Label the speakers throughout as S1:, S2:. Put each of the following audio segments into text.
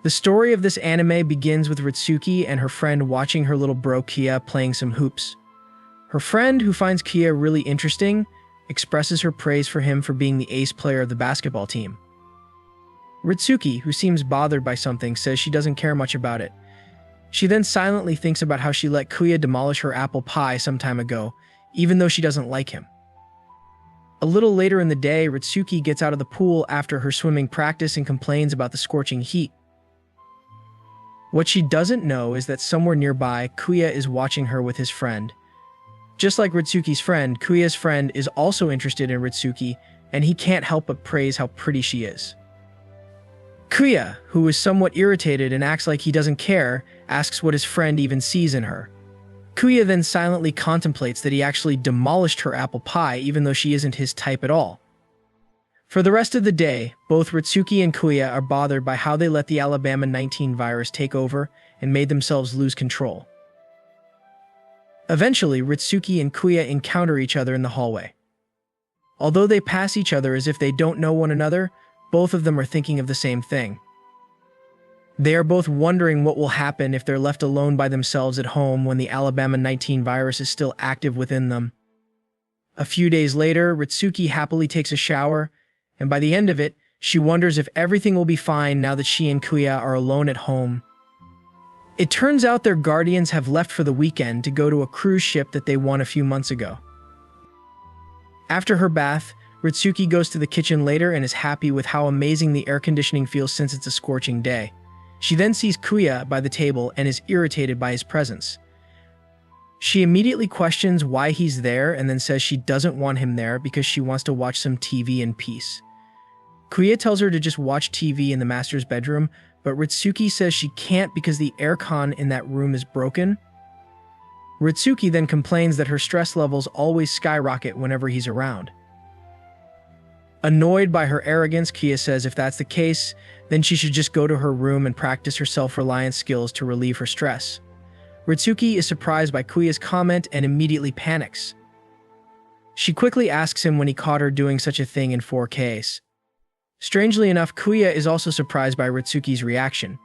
S1: The story of this anime begins with Ritsuki and her friend watching her little bro Kia playing some hoops. Her friend, who finds Kia really interesting, expresses her praise for him for being the ace player of the basketball team. Ritsuki, who seems bothered by something, says she doesn't care much about it. She then silently thinks about how she let Kuya demolish her apple pie some time ago, even though she doesn't like him. A little later in the day, Ritsuki gets out of the pool after her swimming practice and complains about the scorching heat. What she doesn't know is that somewhere nearby, Kuya is watching her with his friend. Just like Ritsuki's friend, Kuya's friend is also interested in Ritsuki, and he can't help but praise how pretty she is. Kuya, who is somewhat irritated and acts like he doesn't care, asks what his friend even sees in her. Kuya then silently contemplates that he actually demolished her apple pie even though she isn't his type at all. For the rest of the day, both Ritsuki and Kuya are bothered by how they let the Alabama 19 virus take over and made themselves lose control. Eventually, Ritsuki and Kuya encounter each other in the hallway. Although they pass each other as if they don't know one another, both of them are thinking of the same thing. They are both wondering what will happen if they're left alone by themselves at home when the Alabama 19 virus is still active within them. A few days later, Ritsuki happily takes a shower, and by the end of it, she wonders if everything will be fine now that she and Kuya are alone at home. It turns out their guardians have left for the weekend to go to a cruise ship that they won a few months ago. After her bath, Ritsuki goes to the kitchen later and is happy with how amazing the air conditioning feels since it's a scorching day. She then sees Kuya by the table and is irritated by his presence. She immediately questions why he's there and then says she doesn't want him there because she wants to watch some TV in peace. Kuya tells her to just watch TV in the master's bedroom, but Ritsuki says she can't because the aircon in that room is broken. Ritsuki then complains that her stress levels always skyrocket whenever he's around. Annoyed by her arrogance, Kuya says if that's the case, then she should just go to her room and practice her self-reliance skills to relieve her stress. Ritsuki is surprised by Kuya's comment and immediately panics. She quickly asks him when he caught her doing such a thing in 4Ks. Strangely enough, Kuya is also surprised by Ritsuki's reaction.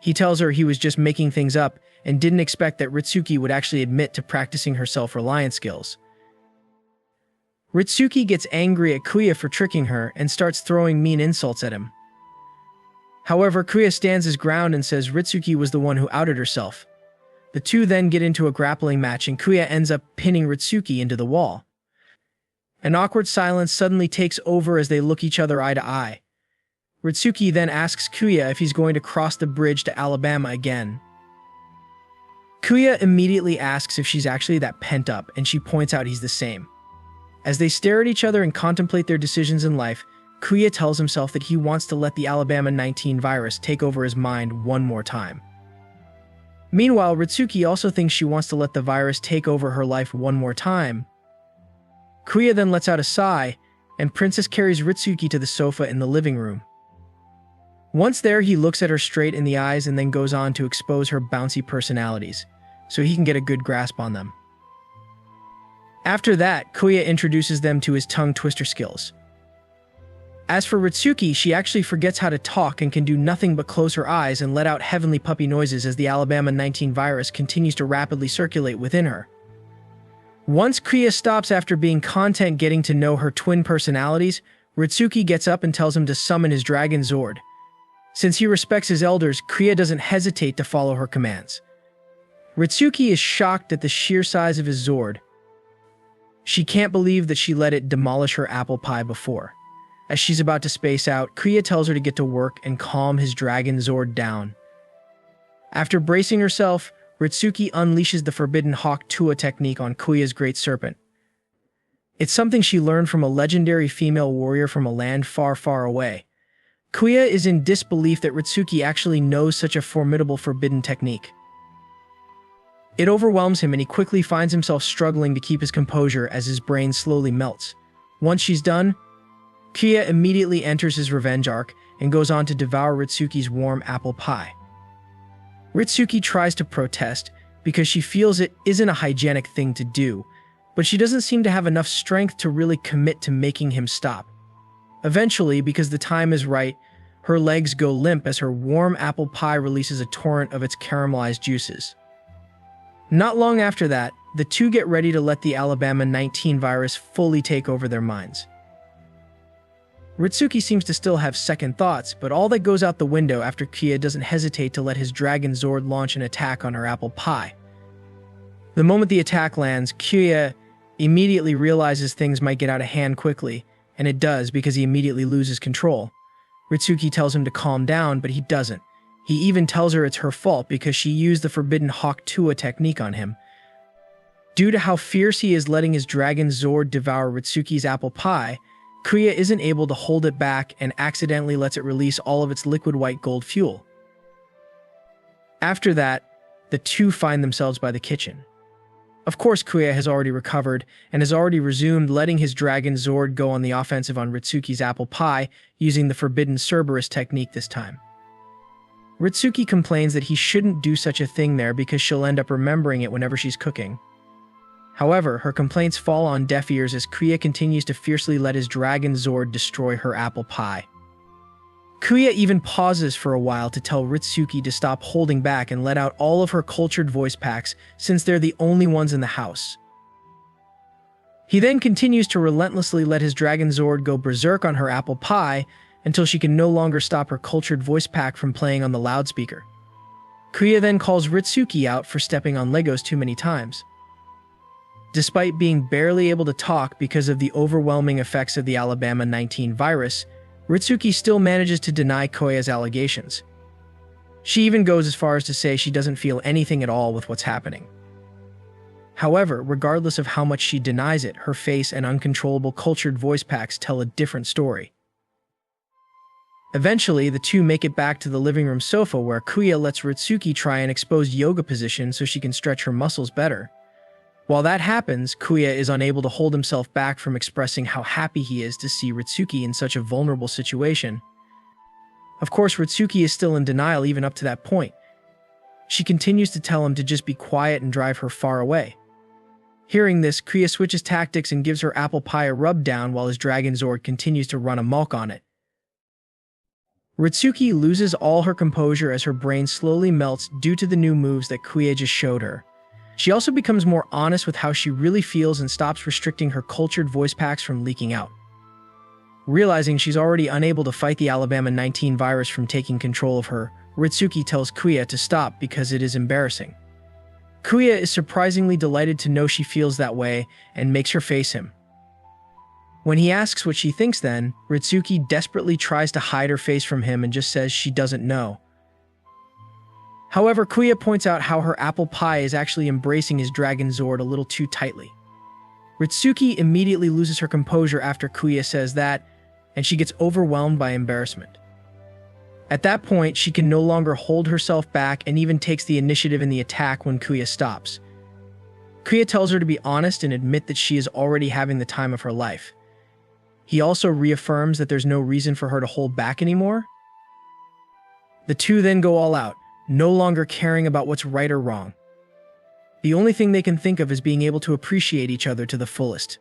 S1: He tells her he was just making things up and didn't expect that Ritsuki would actually admit to practicing her self-reliance skills. Ritsuki gets angry at Kuya for tricking her and starts throwing mean insults at him. However, Kuya stands his ground and says Ritsuki was the one who outed herself. The two then get into a grappling match and Kuya ends up pinning Ritsuki into the wall. An awkward silence suddenly takes over as they look each other eye to eye. Ritsuki then asks Kuya if he's going to cross the bridge to Alabama again. Kuya immediately asks if she's actually that pent up, and she points out he's the same. As they stare at each other and contemplate their decisions in life, Kuya tells himself that he wants to let the Alabama 19 virus take over his mind one more time. Meanwhile, Ritsuki also thinks she wants to let the virus take over her life one more time. Kuya then lets out a sigh, and Princess carries Ritsuki to the sofa in the living room. Once there, he looks at her straight in the eyes and then goes on to expose her bouncy personalities, so he can get a good grasp on them. After that, Kuya introduces them to his tongue twister skills. As for Ritsuki, she actually forgets how to talk and can do nothing but close her eyes and let out heavenly puppy noises as the Alabama 19 virus continues to rapidly circulate within her. Once Kuya stops after being content getting to know her twin personalities, Ritsuki gets up and tells him to summon his Dragon Zord. Since he respects his elders, Kuya doesn't hesitate to follow her commands. Ritsuki is shocked at the sheer size of his Zord. She can't believe that she let it demolish her apple pie before. As she's about to space out, Kuya tells her to get to work and calm his Dragon Zord down. After bracing herself, Ritsuki unleashes the Forbidden Hawk Tua technique on Kuya's Great Serpent. It's something she learned from a legendary female warrior from a land far, far away. Kuya is in disbelief that Ritsuki actually knows such a formidable forbidden technique. It overwhelms him and he quickly finds himself struggling to keep his composure as his brain slowly melts. Once she's done, Kuya immediately enters his revenge arc and goes on to devour Ritsuki's warm apple pie. Ritsuki tries to protest because she feels it isn't a hygienic thing to do, but she doesn't seem to have enough strength to really commit to making him stop. Eventually, because the time is right, Her legs go limp as her warm apple pie releases a torrent of its caramelized juices. Not long after that, the two get ready to let the Alabama 19 virus fully take over their minds. Ritsuki seems to still have second thoughts, but all that goes out the window after Kuya doesn't hesitate to let his Dragon Zord launch an attack on her apple pie. The moment the attack lands, Kuya immediately realizes things might get out of hand quickly, and it does because he immediately loses control. Ritsuki tells him to calm down, but he doesn't. He even tells her it's her fault because she used the forbidden Hawk Tua technique on him. Due to how fierce he is letting his Dragon Zord devour Ritsuki's apple pie, Kuya isn't able to hold it back and accidentally lets it release all of its liquid white gold fuel. After that, the two find themselves by the kitchen. Of course, Kuya has already recovered and has already resumed letting his Dragon Zord go on the offensive on Ritsuki's apple pie using the forbidden Cerberus technique this time. Ritsuki complains that he shouldn't do such a thing there because she'll end up remembering it whenever she's cooking. However, her complaints fall on deaf ears as Kuya continues to fiercely let his Dragon Zord destroy her apple pie. Kuya even pauses for a while to tell Ritsuki to stop holding back and let out all of her cultured voice packs since they're the only ones in the house. He then continues to relentlessly let his Dragon Zord go berserk on her apple pie until she can no longer stop her cultured voice pack from playing on the loudspeaker. Kuya then calls Ritsuki out for stepping on Legos too many times. Despite being barely able to talk because of the overwhelming effects of the Alabama 19 virus, Ritsuki still manages to deny Kuya's allegations. She even goes as far as to say she doesn't feel anything at all with what's happening. However, regardless of how much she denies it, her face and uncontrollable cultured voice packs tell a different story. Eventually, the two make it back to the living room sofa where Kuya lets Ritsuki try an exposed yoga position so she can stretch her muscles better. While that happens, Kuya is unable to hold himself back from expressing how happy he is to see Ritsuki in such a vulnerable situation. Of course, Ritsuki is still in denial even up to that point. She continues to tell him to just be quiet and drive her far away. Hearing this, Kuya switches tactics and gives her apple pie a rub down while his Dragon Zord continues to run amok on it. Ritsuki loses all her composure as her brain slowly melts due to the new moves that Kuya just showed her. She also becomes more honest with how she really feels and stops restricting her cultured voice packs from leaking out. Realizing she's already unable to fight the Alabama 19 virus from taking control of her, Ritsuki tells Kuya to stop because it is embarrassing. Kuya is surprisingly delighted to know she feels that way and makes her face him. When he asks what she thinks then, Ritsuki desperately tries to hide her face from him and just says she doesn't know. However, Kuya points out how her apple pie is actually embracing his Dragon Zord a little too tightly. Ritsuki immediately loses her composure after Kuya says that, and she gets overwhelmed by embarrassment. At that point, she can no longer hold herself back and even takes the initiative in the attack when Kuya stops. Kuya tells her to be honest and admit that she is already having the time of her life. He also reaffirms that there's no reason for her to hold back anymore. The two then go all out, no longer caring about what's right or wrong. The only thing they can think of is being able to appreciate each other to the fullest.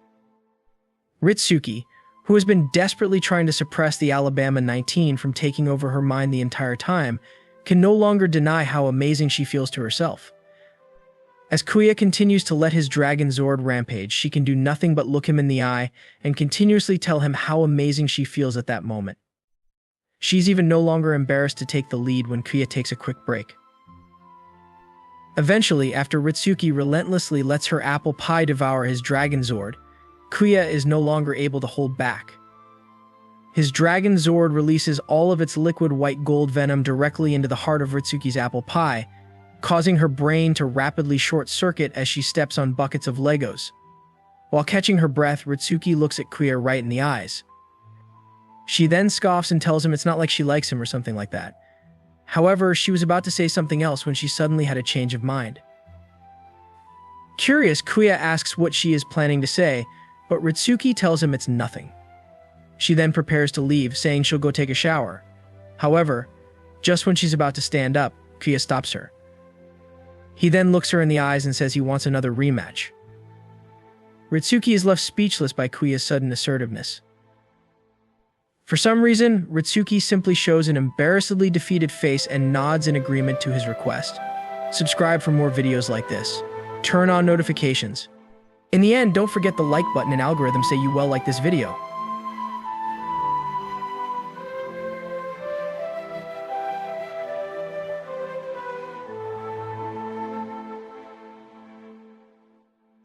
S1: Ritsuki, who has been desperately trying to suppress the Alabama 19 from taking over her mind the entire time, can no longer deny how amazing she feels to herself. As Kuya continues to let his Dragon Zord rampage, she can do nothing but look him in the eye and continuously tell him how amazing she feels at that moment. She's even no longer embarrassed to take the lead when Kuya takes a quick break. Eventually, after Ritsuki relentlessly lets her apple pie devour his Dragon Zord, Kuya is no longer able to hold back. His Dragon Zord releases all of its liquid white gold venom directly into the heart of Ritsuki's apple pie, causing her brain to rapidly short-circuit as she steps on buckets of Legos. While catching her breath, Ritsuki looks at Kuya right in the eyes. She then scoffs and tells him it's not like she likes him or something like that. However, she was about to say something else when she suddenly had a change of mind. Curious, Kuya asks what she is planning to say, but Ritsuki tells him it's nothing. She then prepares to leave, saying she'll go take a shower. However, just when she's about to stand up, Kuya stops her. He then looks her in the eyes and says he wants another rematch. Ritsuki is left speechless by Kuya's sudden assertiveness. For some reason, Ritsuki simply shows an embarrassedly defeated face and nods in agreement to his request. Subscribe for more videos like this. Turn on notifications. In the end, don't forget the like button and algorithm say you well like this video.